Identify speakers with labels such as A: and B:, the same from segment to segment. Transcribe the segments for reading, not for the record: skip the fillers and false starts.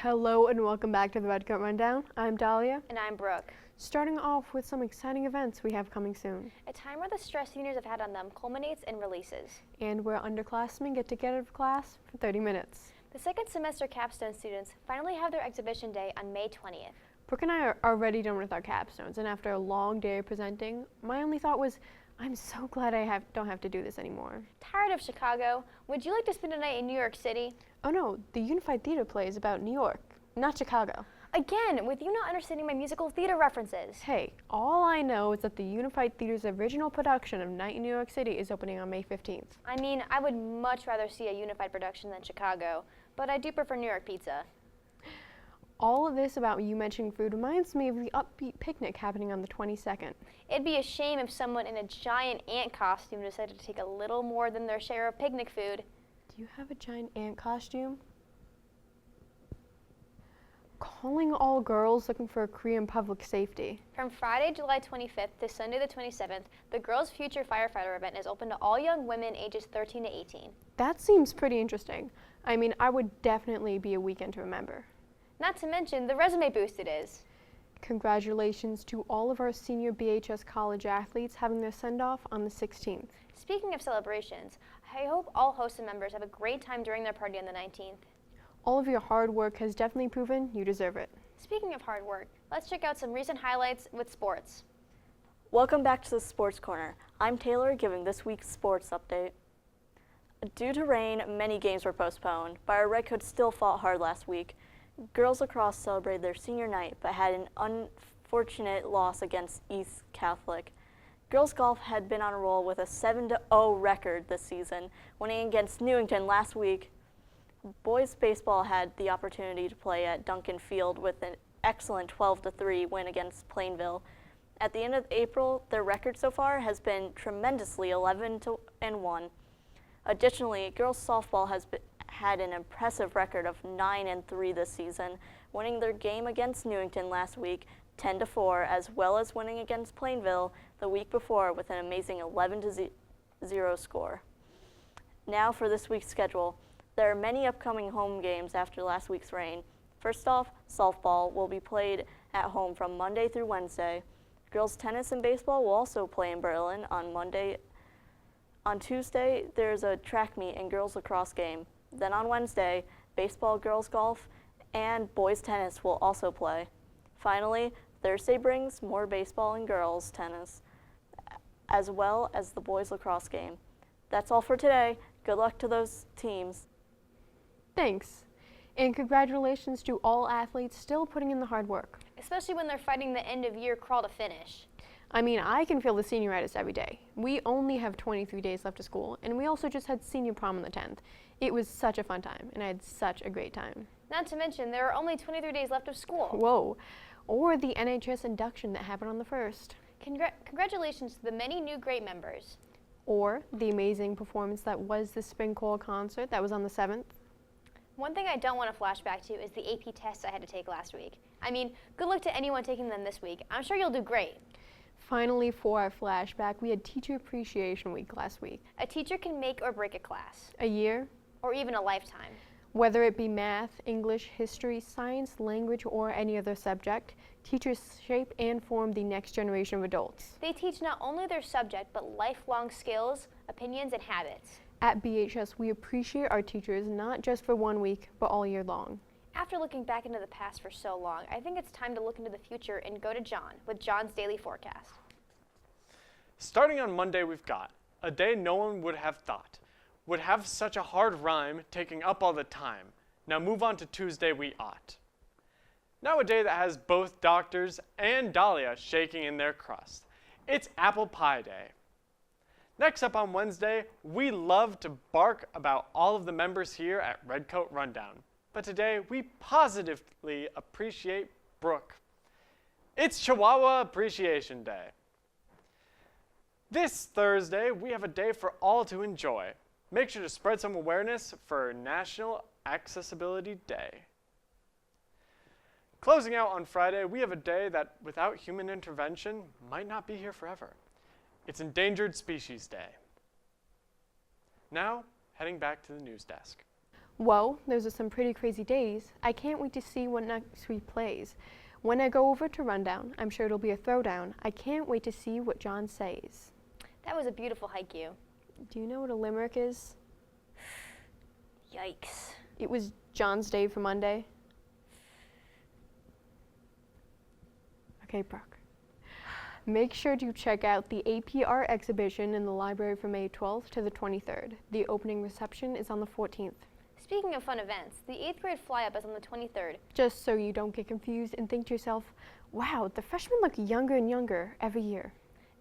A: Hello and welcome back to the Redcoat Rundown. I'm Dahlia.
B: And I'm Brooke.
A: Starting off with some exciting events we have coming soon.
B: A time where the stress seniors have had on them culminates in releases.
A: And where underclassmen get to get out of class for 30 minutes.
B: The second semester capstone students finally have their exhibition day on May 20th.
A: Brooke and I are already done with our capstones, and after a long day of presenting, my only thought was, I'm so glad I don't have to do this anymore.
B: Tired of Chicago? Would you like to spend a night in New York City?
A: Oh no, the Unified Theater play is about New York, not Chicago.
B: Again, with you not understanding my musical theater references.
A: Hey, all I know is that the Unified Theater's original production of Night in New York City is opening on May 15th.
B: I mean, I would much rather see a Unified production than Chicago, but I do prefer New York pizza.
A: All of this about you mentioning food reminds me of the upbeat picnic happening on the 22nd.
B: It'd be a shame if someone in a giant ant costume decided to take a little more than their share of picnic food.
A: Do you have a giant ant costume? Calling all girls looking for a career in public safety.
B: From Friday, July 25th to Sunday the 27th, the Girls Future Firefighter event is open to all young women ages 13 to 18.
A: That seems pretty interesting. I mean, I would definitely be a weekend to remember.
B: Not to mention the resume boost it is.
A: Congratulations to all of our senior BHS college athletes having their send-off on the 16th.
B: Speaking of celebrations, I hope all hosts and members have a great time during their party on the 19th.
A: All of your hard work has definitely proven you deserve it.
B: Speaking of hard work, let's check out some recent highlights with sports.
C: Welcome back to the Sports Corner. I'm Taylor giving this week's sports update. Due to rain, many games were postponed, but our Redcoats still fought hard last week. Girls lacrosse celebrated their senior night, but had an unfortunate loss against East Catholic. Girls golf had been on a roll with a 7-0 record this season, winning against Newington last week. Boys baseball had the opportunity to play at Duncan Field with an excellent 12-3 win against Plainville. At the end of April, their record so far has been tremendously 11-1. Additionally, girls softball has had an impressive record of 9-3 this season, winning their game against Newington last week 10-4, as well as winning against Plainville the week before with an amazing 11-0 score. Now for this week's schedule. There are many upcoming home games after last week's rain. First off, softball will be played at home from Monday through Wednesday. Girls tennis and baseball will also play in Berlin on Monday. On Tuesday, there's a track meet and girls lacrosse game. Then on Wednesday, baseball, girls golf, and boys tennis will also play. Finally, Thursday brings more baseball and girls tennis, as well as the boys lacrosse game. That's all for today. Good luck to those teams.
A: Thanks. And congratulations to all athletes still putting in the hard work.
B: Especially when they're fighting the end of year crawl to finish.
A: I mean, I can feel the senioritis every day. We only have 23 days left of school, and we also just had senior prom on the 10th. It was such a fun time, and I had such a great time.
B: Not to mention, there are only 23 days left of school.
A: Whoa. Or the NHS induction that happened on the 1st.
B: Congratulations to the many new great members.
A: Or the amazing performance that was the Spring Choral concert that was on the 7th.
B: One thing I don't want to flash back to is the AP tests I had to take last week. I mean, good luck to anyone taking them this week. I'm sure you'll do great.
A: Finally, for our flashback, we had Teacher Appreciation Week last week.
B: A teacher can make or break a class.
A: A year.
B: Or even a lifetime.
A: Whether it be math, English, history, science, language, or any other subject, teachers shape and form the next generation of adults.
B: They teach not only their subject, but lifelong skills, opinions, and habits.
A: At BHS, we appreciate our teachers not just for 1 week, but all year long.
B: After looking back into the past for so long, I think it's time to look into the future and go to John with John's Daily Forecast.
D: Starting on Monday, we've got a day no one would have thought would have such a hard rhyme taking up all the time. Now move on to Tuesday, we ought. Now a day that has both doctors and Dahlia shaking in their crust. It's Apple Pie Day. Next up on Wednesday, we love to bark about all of the members here at Redcoat Rundown. But today, we positively appreciate Brooke. It's Chihuahua Appreciation Day. This Thursday, we have a day for all to enjoy. Make sure to spread some awareness for National Accessibility Day. Closing out on Friday, we have a day that, without human intervention, might not be here forever. It's Endangered Species Day. Now, heading back to the news desk.
A: Whoa, those are some pretty crazy days. I can't wait to see what next week plays. When I go over to Rundown, I'm sure it'll be a throwdown. I can't wait to see what John says.
B: That was a beautiful haiku.
A: Do you know what a limerick is?
B: Yikes.
A: It was John's day for Monday. Okay, Brooke. Make sure to check out the APR exhibition in the library from May 12th to the 23rd. The opening reception is on the 14th.
B: Speaking of fun events, the 8th grade fly-up is on the 23rd.
A: Just so you don't get confused and think to yourself, wow, the freshmen look younger and younger every year.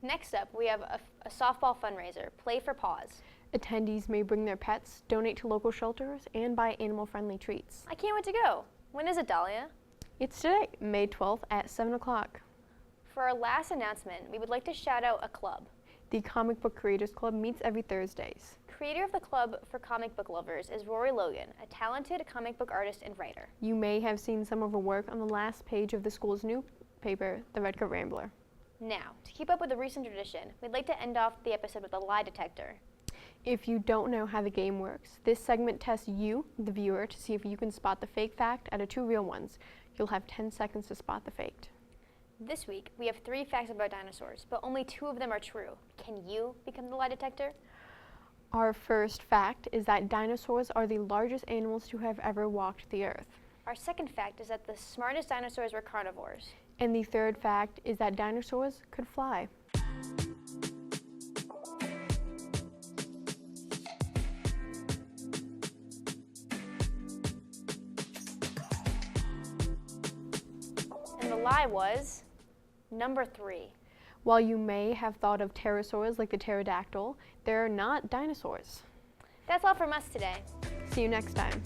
B: Next up, we have a softball fundraiser, Play for Paws.
A: Attendees may bring their pets, donate to local shelters, and buy animal-friendly treats.
B: I can't wait to go. When is it, Dahlia?
A: It's today, May 12th at 7 o'clock.
B: For our last announcement, we would like to shout out a club.
A: The Comic Book Creators Club meets every Thursdays.
B: Creator of the club for comic book lovers is Rory Logan, a talented comic book artist and writer.
A: You may have seen some of her work on the last page of the school's new paper, the Redcoat Rambler.
B: Now, to keep up with the recent tradition, we'd like to end off the episode with a lie detector.
A: If you don't know how the game works, this segment tests you, the viewer, to see if you can spot the fake fact out of 2 real ones. You'll have 10 seconds to spot the faked.
B: This week, we have 3 facts about dinosaurs, but only 2 of them are true. Can you become the lie detector?
A: Our first fact is that dinosaurs are the largest animals to have ever walked the earth.
B: Our second fact is that the smartest dinosaurs were carnivores.
A: And the third fact is that dinosaurs could fly.
B: And the lie was number 3.
A: While you may have thought of pterosaurs like the pterodactyl, they're not dinosaurs.
B: That's all from us today.
A: See you next time.